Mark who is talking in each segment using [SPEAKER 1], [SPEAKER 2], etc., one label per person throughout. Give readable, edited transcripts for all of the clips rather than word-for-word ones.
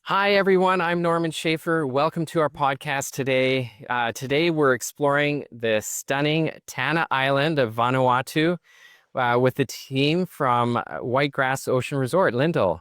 [SPEAKER 1] Hi, everyone. I'm Norman Schafer. Welcome to our podcast today. Today, we're exploring the stunning Tanna Island of Vanuatu with the team from Whitegrass Ocean Resort, Lindle.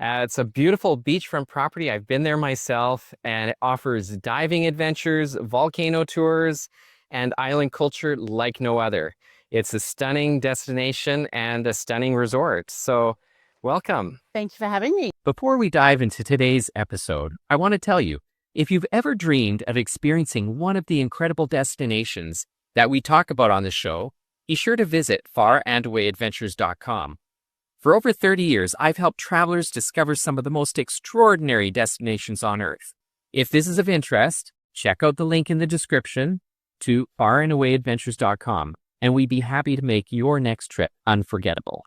[SPEAKER 1] It's a beautiful beachfront property. I've been there myself, and it offers diving adventures, volcano tours, and island culture like no other. It's a stunning destination and a stunning resort. So, welcome.
[SPEAKER 2] Thank you for having me.
[SPEAKER 3] Before we dive into today's episode, I want to tell you, if you've ever dreamed of experiencing one of the incredible destinations that we talk about on the show, be sure to visit farandawayadventures.com. For over 30 years, I've helped travelers discover some of the most extraordinary destinations on Earth. If this is of interest, check out the link in the description to farandawayadventures.com, and we'd be happy to make your next trip unforgettable.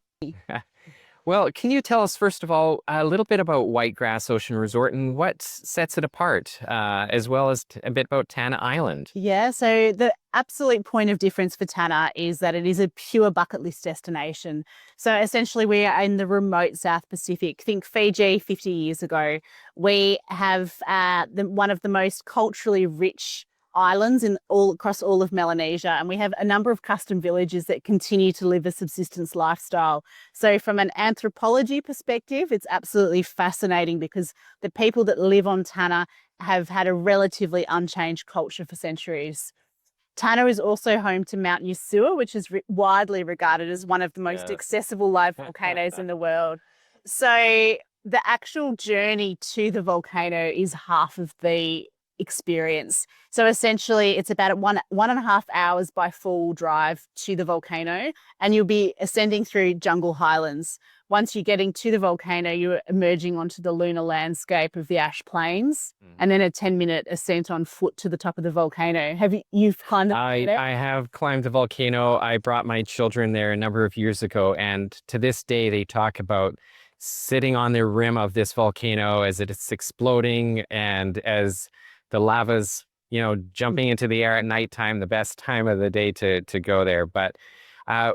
[SPEAKER 1] Well, can you tell us, first of all, a little bit about Whitegrass Ocean Resort and what sets it apart, as well as a bit about Tanna Island?
[SPEAKER 2] Yeah, so the absolute point of difference for Tanna is that it is a pure bucket list destination. So essentially, we are in the remote South Pacific. Think Fiji 50 years ago. We have one of the most culturally rich islands across all of Melanesia, and we have a number of custom villages that continue to live a subsistence lifestyle. So from an anthropology perspective, it's absolutely fascinating because the people that live on Tanna have had a relatively unchanged culture for centuries. Tanna is also home to Mount Yasur, which is widely regarded as one of the most accessible live volcanoes in the world. So the actual journey to the volcano is half of the experience. So essentially it's about 1.5 hours by four-wheel drive to the volcano, and you'll be ascending through jungle highlands. Once you're getting to the volcano, you're emerging onto the lunar landscape of the ash plains, and then a 10-minute ascent on foot to the top of the volcano. You've climbed
[SPEAKER 1] I have climbed the volcano. I brought my children there a number of years ago, and to this day they talk about sitting on the rim of this volcano as it's exploding and as the lava's, jumping into the air at nighttime, the best time of the day to go there. But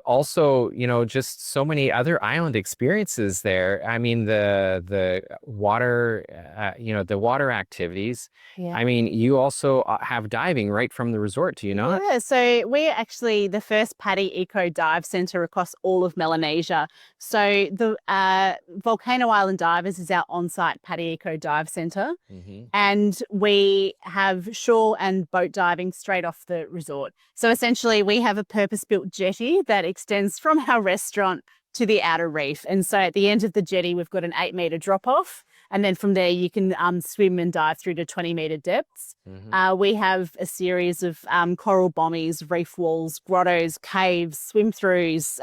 [SPEAKER 1] also, just so many other island experiences there. I mean, the water, the water activities.
[SPEAKER 2] Yeah.
[SPEAKER 1] I mean, you also have diving right from the resort, do you not?
[SPEAKER 2] Yeah, so we're actually the first PADI Eco Dive Center across all of Melanesia. So the Volcano Island Divers is our on-site PADI Eco Dive Center. And we have shore and boat diving straight off the resort. So essentially we have a purpose-built jetty that extends from our restaurant to the outer reef. And so at the end of the jetty, we've got an 8-meter drop-off. And then from there, you can swim and dive through to 20-meter depths. We have a series of coral bommies, reef walls, grottos, caves, swim-throughs,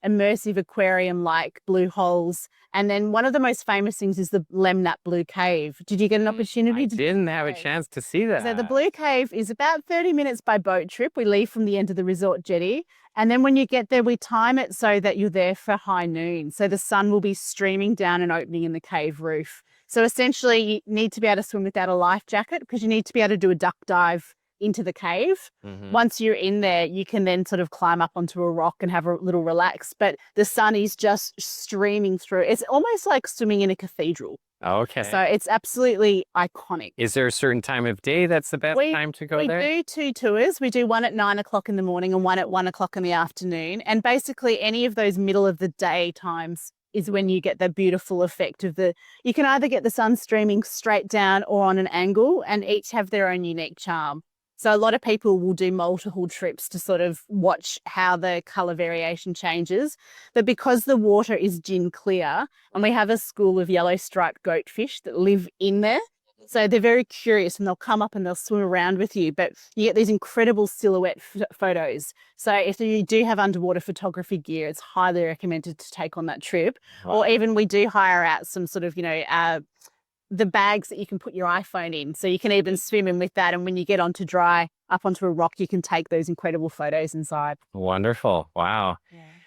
[SPEAKER 2] immersive aquarium-like blue holes. And then one of the most famous things is the Lemnat Blue Cave. Did you get an opportunity
[SPEAKER 1] I didn't have a chance to see that.
[SPEAKER 2] So the Blue Cave is about 30 minutes by boat trip. We leave from the end of the resort jetty. And then when you get there, we time it so that you're there for high noon. So the sun will be streaming down and opening in the cave roof. So essentially you need to be able to swim without a life jacket because you need to be able to do a duck dive into the cave. Once you're in there, you can then sort of climb up onto a rock and have a little relax. But the sun is just streaming through. It's almost like swimming in a cathedral.
[SPEAKER 1] Okay.
[SPEAKER 2] So it's absolutely iconic.
[SPEAKER 1] Is there a certain time of day that's the best time to go there?
[SPEAKER 2] We do 2 tours. We do one at 9 o'clock in the morning and one at 1 o'clock in the afternoon. And basically any of those middle of the day times is when you get the beautiful effect of you can either get the sun streaming straight down or on an angle, and each have their own unique charm. So a lot of people will do multiple trips to sort of watch how the colour variation changes. But because the water is gin clear, and we have a school of yellow striped goatfish that live in there, so they're very curious and they'll come up and they'll swim around with you. But you get these incredible silhouette photos. So if you do have underwater photography gear, it's highly recommended to take on that trip. Wow. Or even we do hire out some sort of, the bags that you can put your iPhone in. So you can even swim in with that. And when you get onto dry, up onto a rock, you can take those incredible photos inside.
[SPEAKER 1] Wonderful. Wow.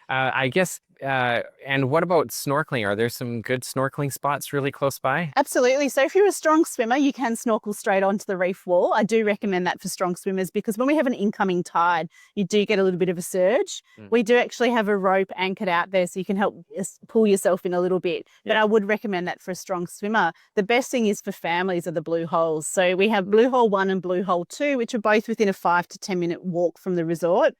[SPEAKER 1] I guess, and what about snorkeling? Are there some good snorkeling spots really close by?
[SPEAKER 2] Absolutely. So if you're a strong swimmer, you can snorkel straight onto the reef wall. I do recommend that for strong swimmers because when we have an incoming tide, you do get a little bit of a surge. We do actually have a rope anchored out there so you can help pull yourself in a little bit. But I would recommend that for a strong swimmer. The best thing is for families are the blue holes. So we have Blue Hole 1 and Blue Hole 2, which are both within a 5 to 10 minute walk from the resort.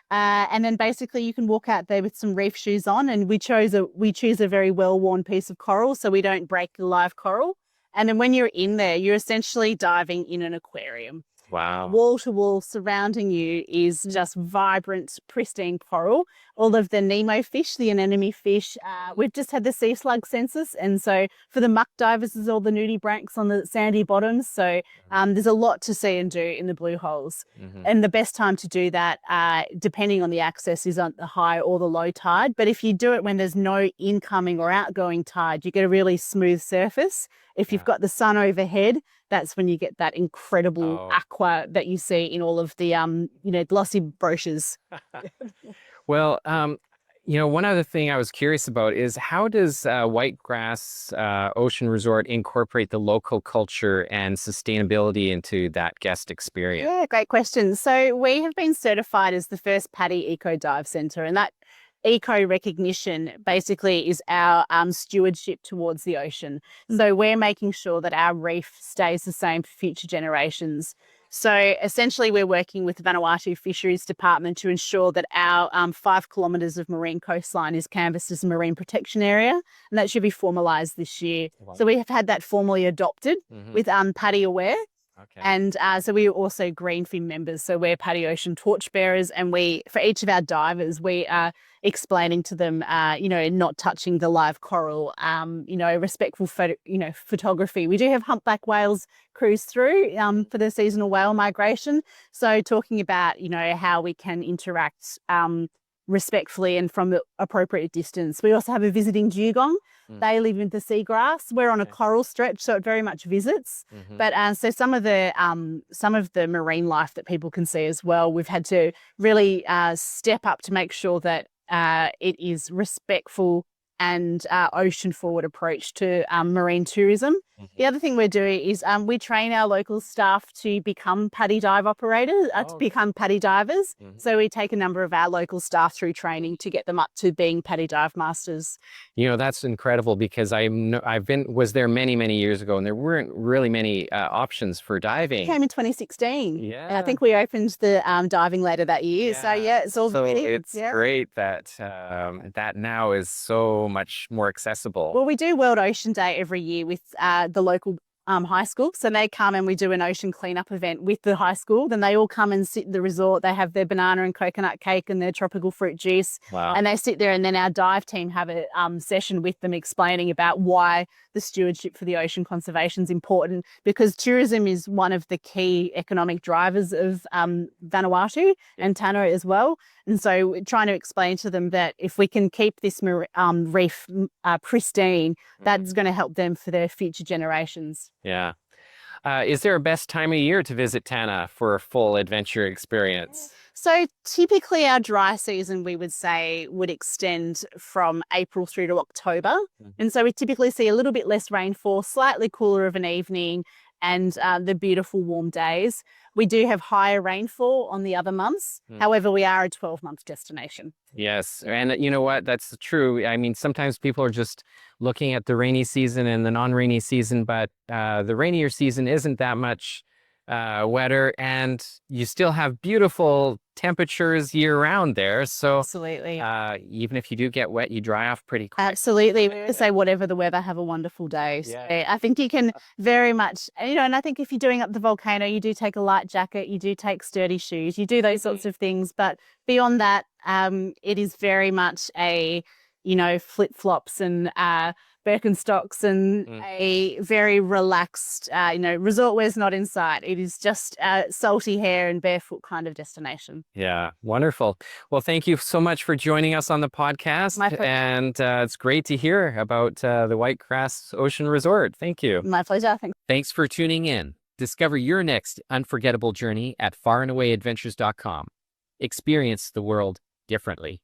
[SPEAKER 2] And then basically you can walk out there with some reef shoes on, and we choose a very well-worn piece of coral so we don't break the live coral. And then when you're in there, you're essentially diving in an aquarium.
[SPEAKER 1] Wow.
[SPEAKER 2] Wall to wall surrounding you is just vibrant, pristine coral. All of the Nemo fish, the anemone fish, we've just had the sea slug census. And so for the muck divers, there's all the nudibranchs on the sandy bottoms. So there's a lot to see and do in the blue holes. And the best time to do that, depending on the access, is on the high or the low tide. But if you do it when there's no incoming or outgoing tide, you get a really smooth surface. If you've got the sun overhead, that's when you get that incredible aqua that you see in all of the, glossy brochures.
[SPEAKER 1] Well, one other thing I was curious about is how does Whitegrass Ocean Resort incorporate the local culture and sustainability into that guest experience?
[SPEAKER 2] Yeah, great question. So we have been certified as the first PADI Eco Dive Center, and that eco recognition basically is our stewardship towards the ocean. So we're making sure that our reef stays the same for future generations. So essentially we're working with the Vanuatu Fisheries Department to ensure that our 5 kilometres of marine coastline is canvassed as a marine protection area, and that should be formalised this year. Wow. So we have had that formally adopted with PADI Aware. Okay. And so we are also Greenfin members. So we're PADI Ocean torchbearers, and for each of our divers, we are explaining to them, not touching the live coral, respectful photography. We do have humpback whales cruise through for the seasonal whale migration. So talking about, how we can interact respectfully and from the appropriate distance. We also have a visiting dugong. They live in the seagrass. We're on a coral stretch, so it very much visits. But so some of the marine life that people can see as well, we've had to really step up to make sure that it is respectful and ocean forward approach to marine tourism. The other thing we're doing is we train our local staff to become PADI dive operators, to become PADI divers. So we take a number of our local staff through training to get them up to being PADI dive masters.
[SPEAKER 1] That's incredible because was there many, many years ago, and there weren't really many options for diving.
[SPEAKER 2] It came in 2016.
[SPEAKER 1] Yeah.
[SPEAKER 2] I think we opened the diving later that year. Yeah. So it's all
[SPEAKER 1] it's great that that now is so much more accessible.
[SPEAKER 2] Well, we do World Ocean Day every year with the local high school. So they come and we do an ocean cleanup event with the high school. Then they all come and sit in the resort. They have their banana and coconut cake and their tropical fruit juice. Wow. And they sit there, and then our dive team have a session with them explaining about why the stewardship for the ocean conservation is important, because tourism is one of the key economic drivers of Vanuatu and Tanna as well. And so we're trying to explain to them that if we can keep this reef pristine, that's going to help them for their future generations.
[SPEAKER 1] Yeah. Is there a best time of year to visit Tanna for a full adventure experience?
[SPEAKER 2] So typically our dry season, we would say, would extend from April through to October. And so we typically see a little bit less rainfall, slightly cooler of an evening, and the beautiful warm days. We do have higher rainfall on the other months. However, we are a 12-month destination.
[SPEAKER 1] Yes. And you know what? That's true. I mean, sometimes people are just looking at the rainy season and the non-rainy season, but the rainier season isn't that much wetter, and you still have beautiful temperatures year round there. So
[SPEAKER 2] absolutely,
[SPEAKER 1] even if you do get wet, you dry off pretty quick.
[SPEAKER 2] Absolutely. We say whatever the weather, have a wonderful day. So I think you can very much, and I think if you're doing up the volcano, you do take a light jacket, you do take sturdy shoes, you do those sorts of things. But beyond that, it is very much a, flip-flops and Birkenstocks and a very relaxed, resort wear's not in sight. It is just salty hair and barefoot kind of destination.
[SPEAKER 1] Yeah, wonderful. Well, thank you so much for joining us on the podcast.
[SPEAKER 2] My pleasure.
[SPEAKER 1] And it's great to hear about the Whitegrass Ocean Resort. Thank you.
[SPEAKER 2] My pleasure.
[SPEAKER 3] Thanks for tuning in. Discover your next unforgettable journey at farandawayadventures.com. Experience the world differently.